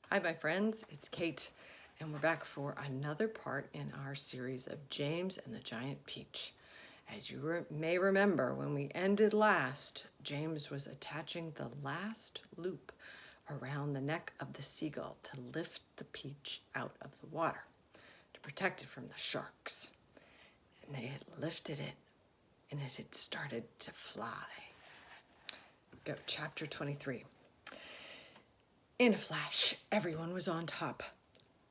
Hi, my friends, it's Kate, and we're back for another part in our series of James and the Giant Peach. As you may remember, when we ended last, James was attaching the last loop around the neck of the seagull to lift the peach out of the water, to protect it from the sharks. And they had lifted it, and it had started to fly. Go, chapter 23. In a flash, everyone was on top.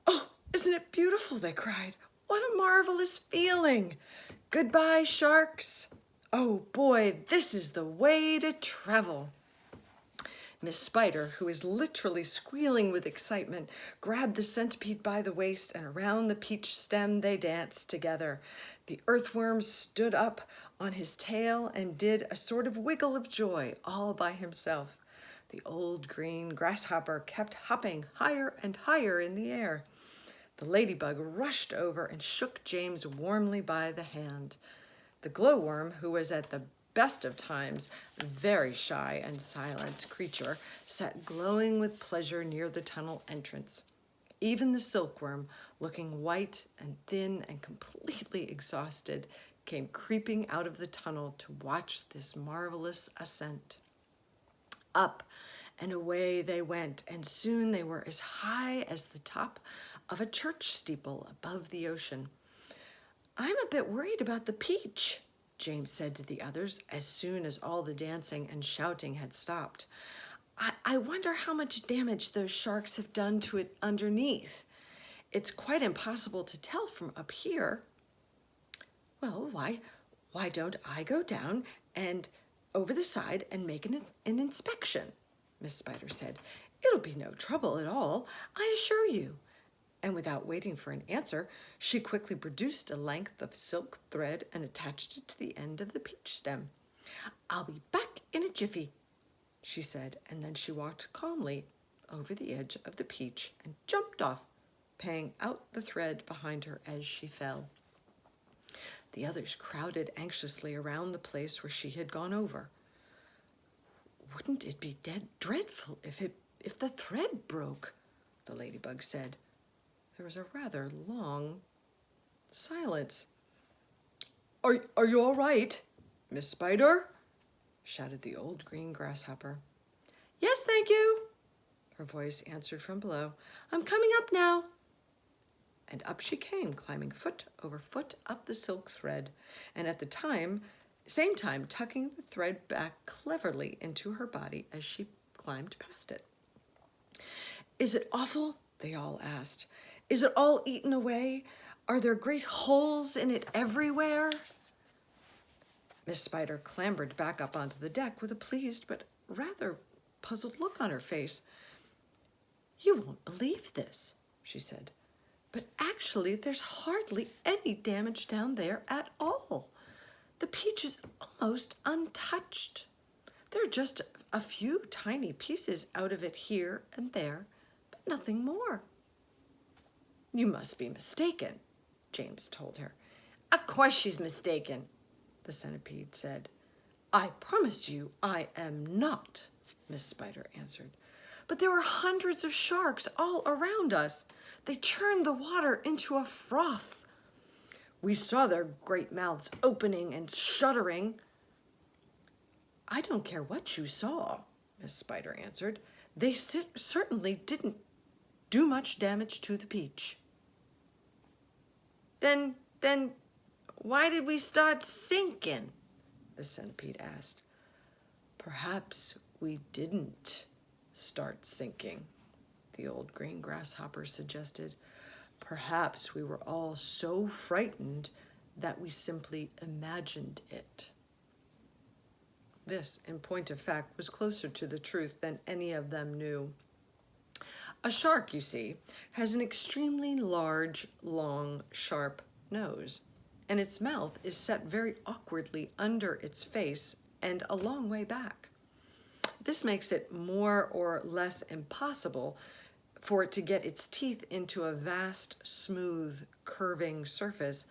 "Oh, isn't it beautiful?" they cried. "What a marvelous feeling! Goodbye, sharks. Oh boy, this is the way to travel." Miss Spider, who is literally squealing with excitement, grabbed the centipede by the waist, and around the peach stem they danced together. The earthworm stood up on his tail and did a sort of wiggle of joy all by himself. The old green grasshopper kept hopping higher and higher in the air. The ladybug rushed over and shook James warmly by the hand. The glowworm, who was at the best of times a very shy and silent creature, sat glowing with pleasure near the tunnel entrance. Even the silkworm, looking white and thin and completely exhausted, came creeping out of the tunnel to watch this marvelous ascent. Up and away they went, and soon they were as high as the top of a church steeple above the ocean. "I'm a bit worried about the peach," James said to the others as soon as all the dancing and shouting had stopped. I wonder how much damage those sharks have done to it underneath. It's quite impossible to tell from up here." "Well, why don't I go down and over the side and make an inspection?" Miss Spider said. "It'll be no trouble at all, I assure you." And without waiting for an answer, she quickly produced a length of silk thread and attached it to the end of the peach stem. "I'll be back in a jiffy," she said, and then she walked calmly over the edge of the peach and jumped off, paying out the thread behind her as she fell. The others crowded anxiously around the place where she had gone over. "Wouldn't it be dreadful if the thread broke?" the ladybug said. There was a rather long silence. Are you all right, Miss Spider?" shouted the old green grasshopper. "Yes, thank you," her voice answered from below. "I'm coming up now." And up she came, climbing foot over foot up the silk thread, and at the same time tucking the thread back cleverly into her body as she climbed past it. "Is it awful?" they all asked. "Is it all eaten away? Are there great holes in it everywhere?" Miss Spider clambered back up onto the deck with a pleased but rather puzzled look on her face. "You won't believe this," she said, "but actually there's hardly any damage down there at all. The peach is almost untouched. There are just a few tiny pieces out of it here and there, but nothing more." "You must be mistaken," James told her. "Of course she's mistaken," the centipede said. "I promise you I am not," Miss Spider answered. "But there were hundreds of sharks all around us. They churned the water into a froth. We saw their great mouths opening and shuddering." "I don't care what you saw," Miss Spider answered. "They certainly didn't do much damage to the peach." Then why did we start sinking?" the centipede asked. "Perhaps we didn't start sinking," the old green grasshopper suggested. "Perhaps we were all so frightened that we simply imagined it." This, in point of fact, was closer to the truth than any of them knew. A shark, you see, has an extremely large, long, sharp nose, and its mouth is set very awkwardly under its face and a long way back. This makes it more or less impossible for it to get its teeth into a vast, smooth, curving surface,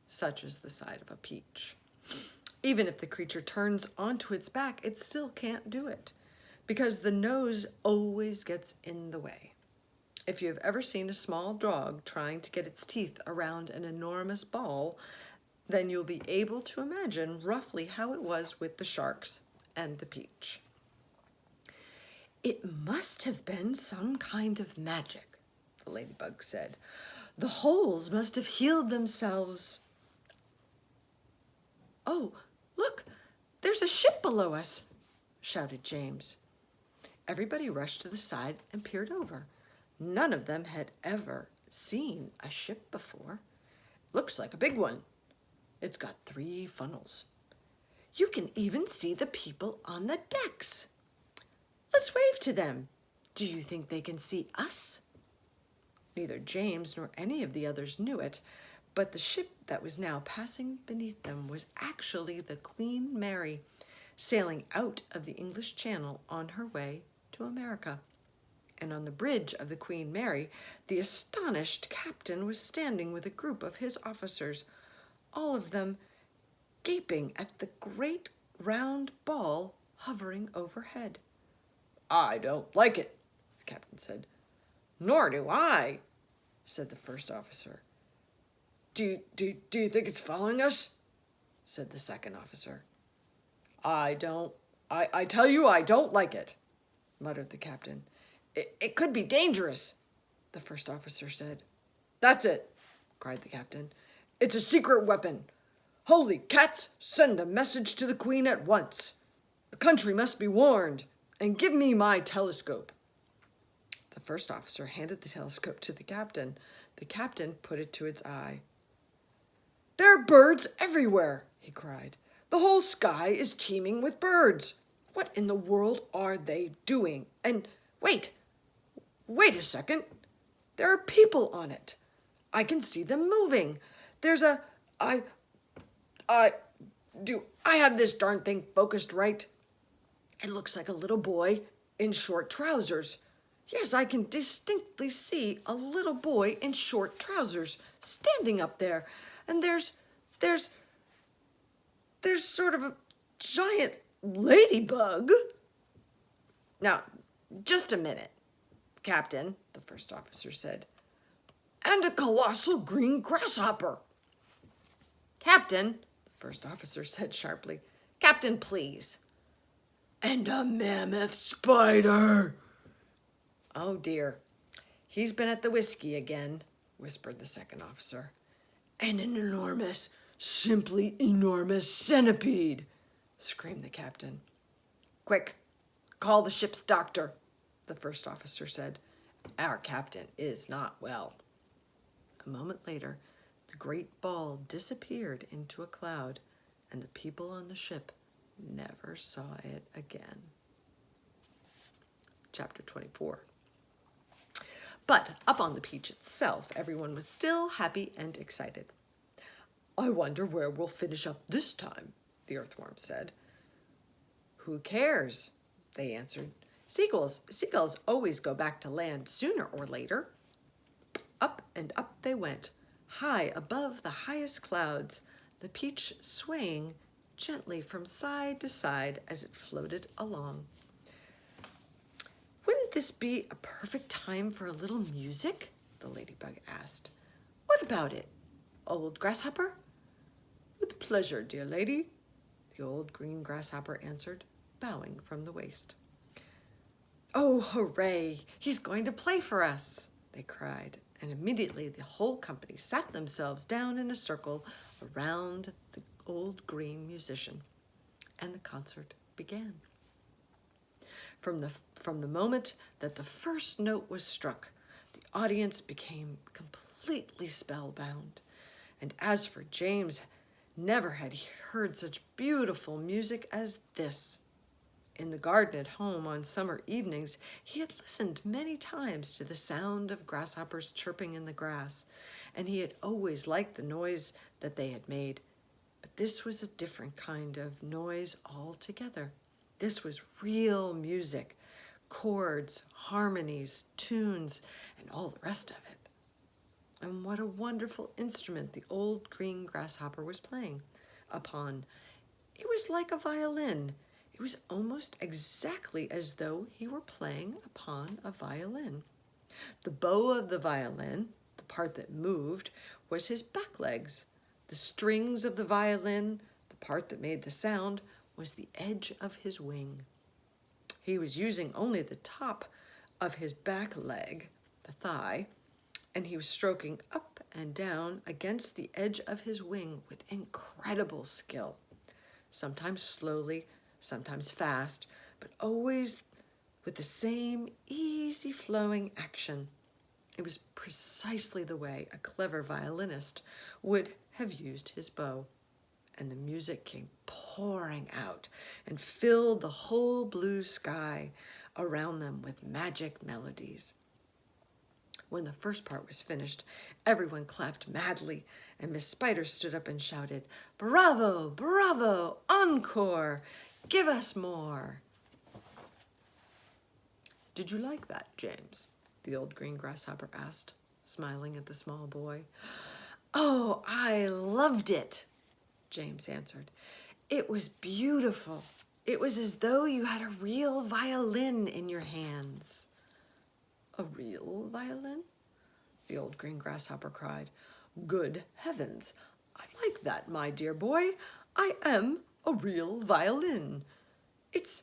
such as the side of a peach. Even if the creature turns onto its back, it still can't do it, because the nose always gets in the way. If you have ever seen a small dog trying to get its teeth around an enormous ball, then you'll be able to imagine roughly how it was with the sharks and the peach. "It must have been some kind of magic," the ladybug said. "The holes must have healed themselves." "Oh, look, there's a ship below us," shouted James. Everybody rushed to the side and peered over. None of them had ever seen a ship before. "Looks like a big one. It's got 3 funnels. You can even see the people on the decks. Let's wave to them. Do you think they can see us?" Neither James nor any of the others knew it, but the ship that was now passing beneath them was actually the Queen Mary, sailing out of the English Channel on her way to America. And on the bridge of the Queen Mary, the astonished captain was standing with a group of his officers, all of them gaping at the great round ball hovering overhead. "I don't like it," the captain said. "Nor do I," said the first officer. Do you think it's following us?" said the second officer. I tell you, I don't like it," muttered the captain. It could be dangerous," the first officer said. "That's it," cried the captain. "It's a secret weapon. Holy cats, send a message to the Queen at once. The country must be warned, and give me my telescope." The first officer handed the telescope to the captain. The captain put it to its eye. "There are birds everywhere," he cried. "The whole sky is teeming with birds. What in the world are they doing? And wait a second. There are people on it. I can see them moving. There's a... Do I have this darn thing focused right? It looks like a little boy in short trousers. Yes, I can distinctly see a little boy in short trousers standing up there. And there's sort of a giant ladybug." "Now, just a minute, Captain," the first officer said. "And a colossal green grasshopper." "Captain," the first officer said sharply. "Captain, please." "And a mammoth spider." "Oh dear, he's been at the whiskey again," whispered the second officer. "And an enormous, simply enormous centipede," screamed the captain. "Quick, call the ship's doctor," the first officer said. "Our captain is not well." A moment later, the great ball disappeared into a cloud, and the people on the ship never saw it again. Chapter 24. But up on the beach itself, everyone was still happy and excited. "I wonder where we'll finish up this time," the earthworm said. "Who cares?" they answered. Seagulls always go back to land sooner or later." Up and up they went, high above the highest clouds, the peach swaying gently from side to side as it floated along. "Wouldn't this be a perfect time for a little music?" the ladybug asked. "What about it, old grasshopper?" "With pleasure, dear lady," the old green grasshopper answered, bowing from the waist. "Oh, hooray! He's going to play for us!" they cried, and immediately the whole company sat themselves down in a circle around the old green musician, and the concert began. From the moment that the first note was struck, the audience became completely spellbound. And as for James, never had he heard such beautiful music as this. In the garden at home on summer evenings, he had listened many times to the sound of grasshoppers chirping in the grass, and he had always liked the noise that they had made. But this was a different kind of noise altogether. This was real music, chords, harmonies, tunes, and all the rest of it. And what a wonderful instrument the old green grasshopper was playing upon. It was like a violin. It was almost exactly as though he were playing upon a violin. The bow of the violin, the part that moved, was his back legs. The strings of the violin, the part that made the sound, was the edge of his wing. He was using only the top of his back leg, the thigh, and he was stroking up and down against the edge of his wing with incredible skill. Sometimes slowly, sometimes fast, but always with the same easy flowing action. It was precisely the way a clever violinist would have used his bow. And the music came pouring out and filled the whole blue sky around them with magic melodies. When the first part was finished, everyone clapped madly, and Miss Spider stood up and shouted, "Bravo, bravo, encore! Give us more!" "Did you like that, James?" the old green grasshopper asked, smiling at the small boy. "Oh, I loved it," James answered. "It was beautiful. It was as though you had a real violin in your hands." "A real violin?" the old green grasshopper cried. "Good heavens! I like that, my dear boy. I am a real violin. It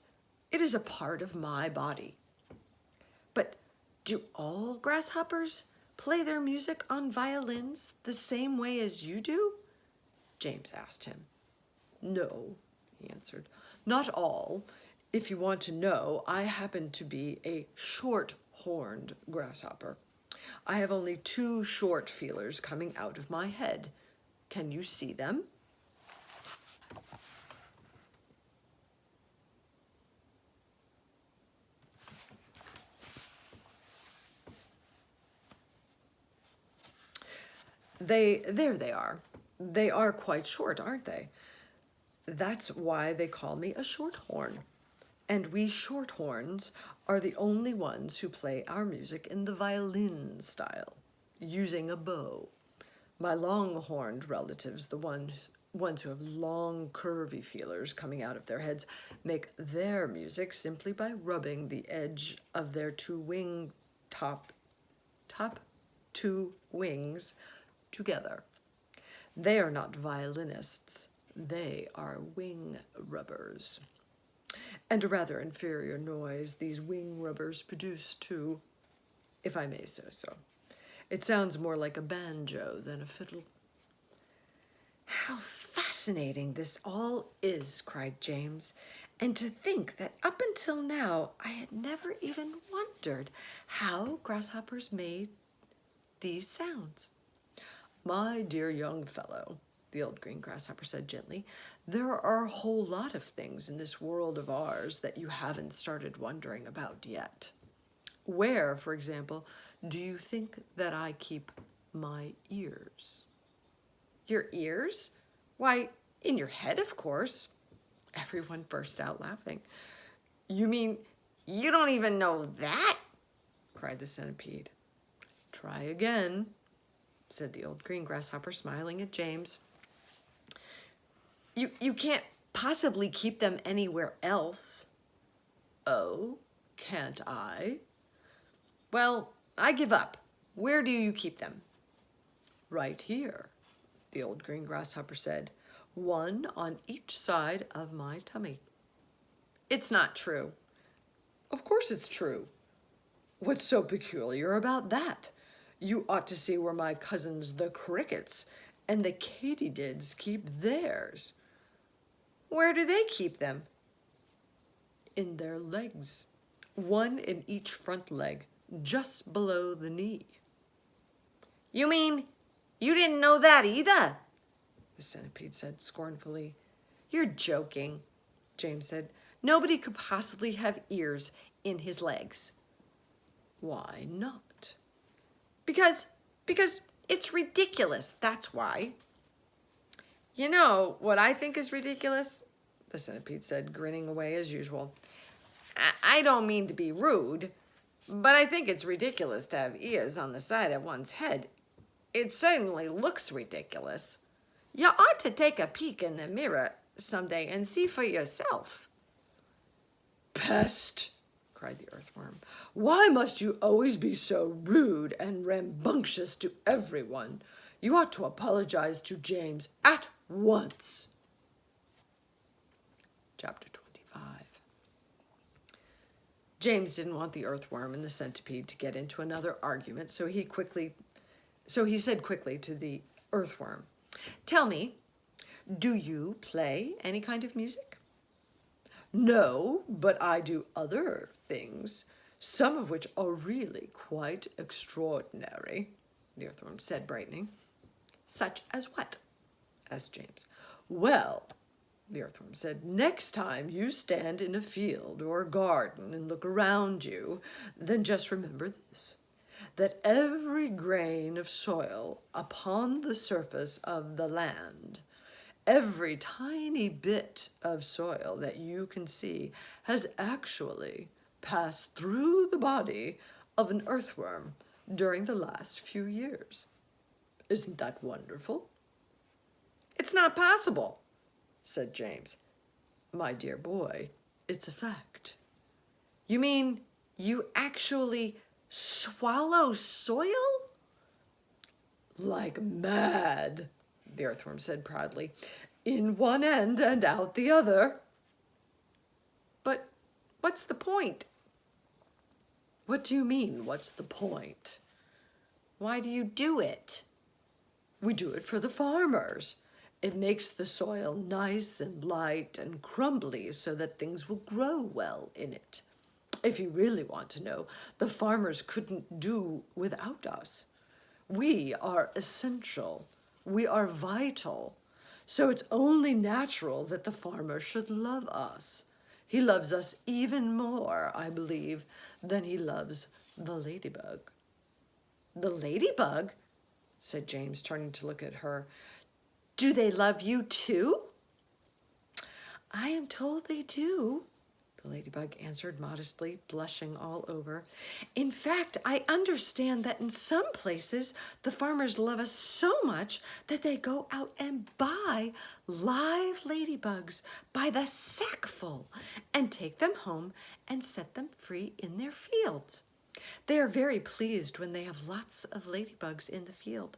is a part of my body." "But do all grasshoppers play their music on violins the same way as you do?" James asked him. "No," he answered, "not all. If you want to know, I happen to be a short-horned grasshopper. I have only 2 short feelers coming out of my head. Can you see them?" There they are. They are quite short, aren't they? That's why they call me a shorthorn. And we shorthorns are the only ones who play our music in the violin style, using a bow. My long-horned relatives, the ones who have long, curvy feelers coming out of their heads, make their music simply by rubbing the edge of their top 2 wings together. They are not violinists. They are wing rubbers. And a rather inferior noise these wing rubbers produce, too, if I may say so. It sounds more like a banjo than a fiddle. "How fascinating this all is," cried James. "And to think that up until now I had never even wondered how grasshoppers made these sounds." "My dear young fellow," the old green grasshopper said gently, "there are a whole lot of things in this world of ours that you haven't started wondering about yet. Where, for example, do you think that I keep my ears?" "Your ears? Why, in your head, of course." Everyone burst out laughing. "You mean you don't even know that?" cried the centipede. "Try again," said the old green grasshopper, smiling at James. You can't possibly keep them anywhere else." "Oh, can't I?" "Well, I give up. Where do you keep them?" "Right here," the old green grasshopper said, "one on each side of my tummy." "It's not true." "Of course it's true. What's so peculiar about that? You ought to see where my cousins the crickets and the katydids keep theirs." "Where do they keep them?" "In their legs, one in each front leg, just below the knee." "You mean you didn't know that either?" the centipede said scornfully. "You're joking," James said. "Nobody could possibly have ears in his legs." "Why not?" Because it's ridiculous, that's why." "You know what I think is ridiculous?" the centipede said, grinning away as usual. I don't mean to be rude, but I think it's ridiculous to have ears on the side of one's head. It certainly looks ridiculous. You ought to take a peek in the mirror someday and see for yourself." "Pest!" cried the earthworm. "Why must you always be so rude and rambunctious to everyone? You ought to apologize to James at once." Chapter 25. James didn't want the earthworm and the centipede to get into another argument, so he said quickly to the earthworm, "Tell me, do you play any kind of music?" "No, but I do other things, some of which are really quite extraordinary," the earthworm said, brightening. "Such as what?" asked James. "Well," the earthworm said, "next time you stand in a field or a garden and look around you, then just remember this, that every grain of soil upon the surface of the land, every tiny bit of soil that you can see, has actually passed through the body of an earthworm during the last few years. Isn't that wonderful?" "It's not possible," said James. "My dear boy, it's a fact." "You mean you actually swallow soil?" "Like mad," the earthworm said proudly, "in one end and out the other." "But what's the point?" "What do you mean, what's the point?" "Why do you do it?" "We do it for the farmers. It makes the soil nice and light and crumbly so that things will grow well in it. If you really want to know, the farmers couldn't do without us. We are essential. We are vital. So it's only natural that the farmer should love us. He loves us even more, I believe, than he loves the ladybug." "The ladybug?" said James, turning to look at her. "Do they love you too?" "I am told they do," the ladybug answered modestly, blushing all over. "In fact, I understand that in some places the farmers love us so much that they go out and buy live ladybugs by the sackful and take them home and set them free in their fields. They are very pleased when they have lots of ladybugs in the field."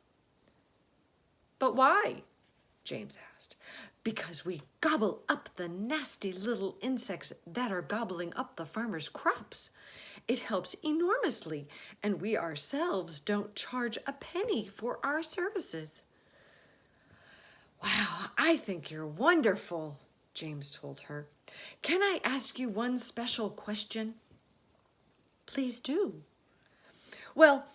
"But why?" James asked. "Because we gobble up the nasty little insects that are gobbling up the farmers' crops. It helps enormously, and we ourselves don't charge a penny for our services." "Wow, I think you're wonderful," James told her. "Can I ask you one special question?" "Please do." "Well,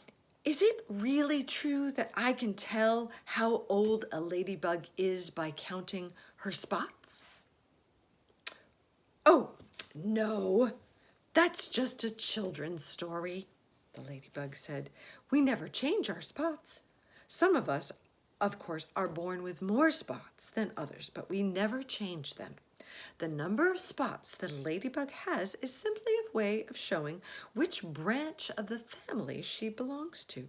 is it really true that I can tell how old a ladybug is by counting her spots?" "Oh, no, that's just a children's story," the ladybug said. "We never change our spots. Some of us, of course, are born with more spots than others, but we never change them. The number of spots that a ladybug has is simply a way of showing which branch of the family she belongs to.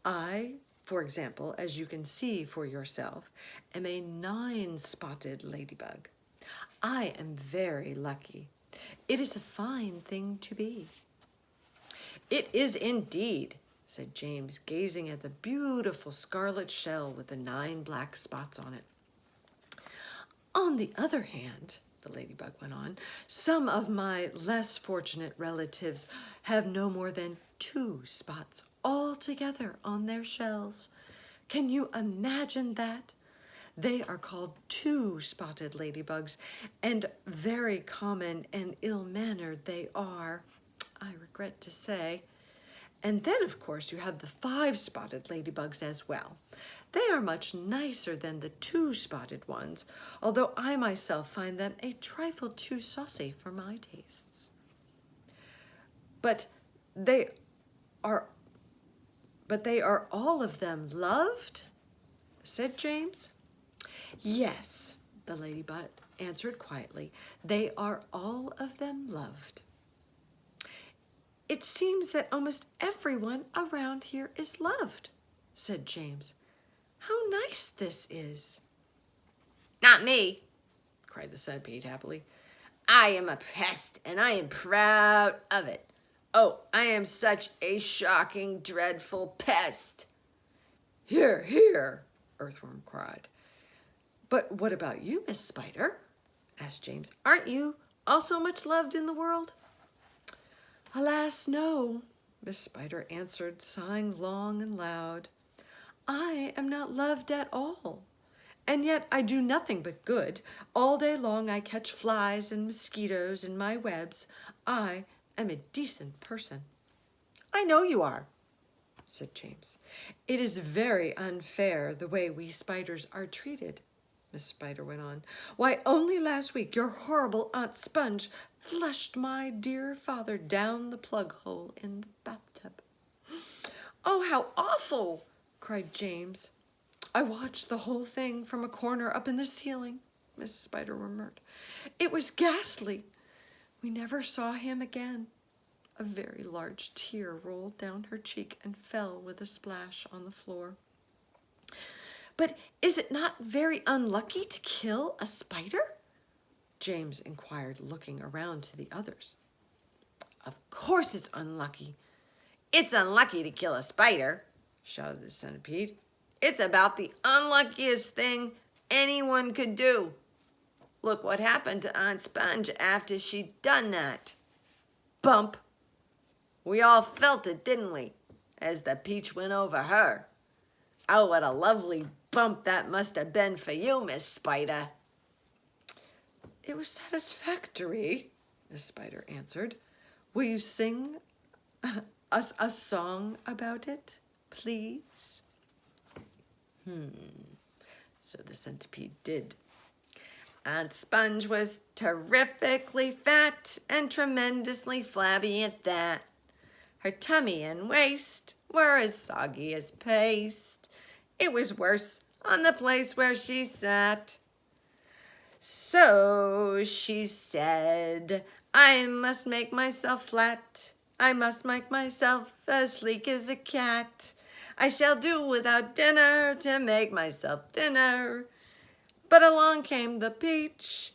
I, for example, as you can see for yourself, am a 9-spotted ladybug. I am very lucky. It is a fine thing to be." "It is indeed," said James, gazing at the beautiful scarlet shell with the 9 black spots on it. "On the other hand," the ladybug went on, "some of my less fortunate relatives have no more than 2 spots altogether on their shells. Can you imagine that? They are called 2-spotted ladybugs, and very common and ill-mannered they are, I regret to say. And then, of course, you have the 5-spotted ladybugs as well. They are much nicer than the 2-spotted ones, although I myself find them a trifle too saucy for my tastes." But they are all of them loved?" said James. "Yes," the ladybug answered quietly. "They are all of them loved." "It seems that almost everyone around here is loved," said James. "How nice this is." "Not me," cried the centipede happily. I am a pest, and I am proud of it. Oh, I am such a shocking, dreadful pest. Hear, hear, Earthworm cried. But what about you, Miss Spider? Asked James. Aren't you also much loved in the world? Alas, no, Miss Spider answered, sighing long and loud. I am not loved at all, and yet I do nothing but good. All day long I catch flies and mosquitoes in my webs. I am a decent person. I know you are, said James. It is very unfair the way we spiders are treated, Miss Spider went on. Why, only last week your horrible Aunt Sponge flushed my dear father down the plug hole in the bathtub. Oh, how awful, cried James. I watched the whole thing from a corner up in the ceiling, Miss Spider murmured. It was ghastly. We never saw him again. A very large tear rolled down her cheek and fell with a splash on the floor. But is it not very unlucky to kill a spider? James inquired, looking around to the others. Of course it's unlucky. It's unlucky to kill a spider, shouted the centipede. It's about the unluckiest thing anyone could do. Look what happened to Aunt Sponge after she'd done that. Bump. We all felt it, didn't we, as the peach went over her. Oh, what a lovely bump that must have been for you, Miss Spider. It was satisfactory, Miss Spider answered. Will you sing us a song about it, please? So the centipede did. Aunt Sponge was terrifically fat and tremendously flabby at that. Her tummy and waist were as soggy as paste. It was worse on the place where she sat. So she said, I must make myself flat. I must make myself as sleek as a cat. I shall do without dinner to make myself thinner. But along came the peach.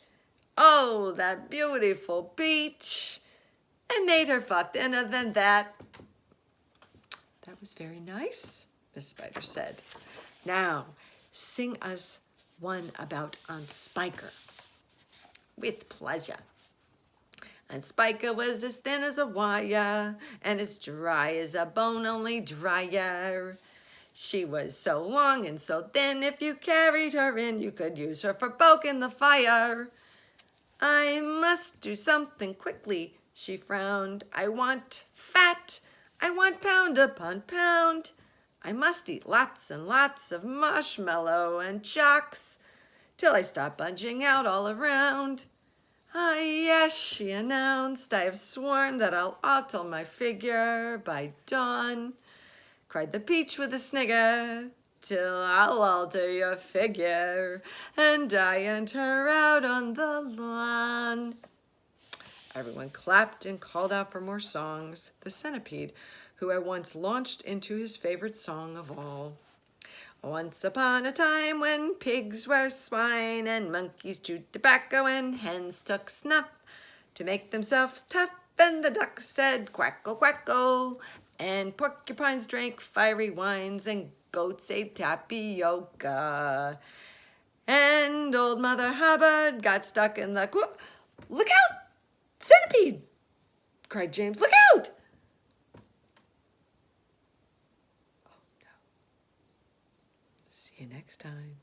Oh, that beautiful peach. And made her far thinner than that. That was very nice, Miss Spider said. Now, sing us one about Aunt Spiker. With pleasure. Aunt Spiker was as thin as a wire, and as dry as a bone, only drier. She was so long and so thin, if you carried her in, you could use her for poking the fire. I must do something quickly, she frowned. I want fat. I want pound upon pound. I must eat lots and lots of marshmallow and chocks till I start bunching out all around. Ah, yes, she announced, I have sworn that I'll alter my figure by dawn. Cried the peach with a snigger, till I'll alter your figure and I enter out on the lawn. Everyone clapped and called out for more songs. The centipede, who at once launched into his favorite song of all. Once upon a time when pigs were swine and monkeys chewed tobacco and hens took snuff to make themselves tough, and the ducks said quackle quackle, and porcupines drank fiery wines and goats ate tapioca. And old Mother Hubbard got stuck in the... Look out! Centipede! Cried James. Look out! Oh, no. See you next time.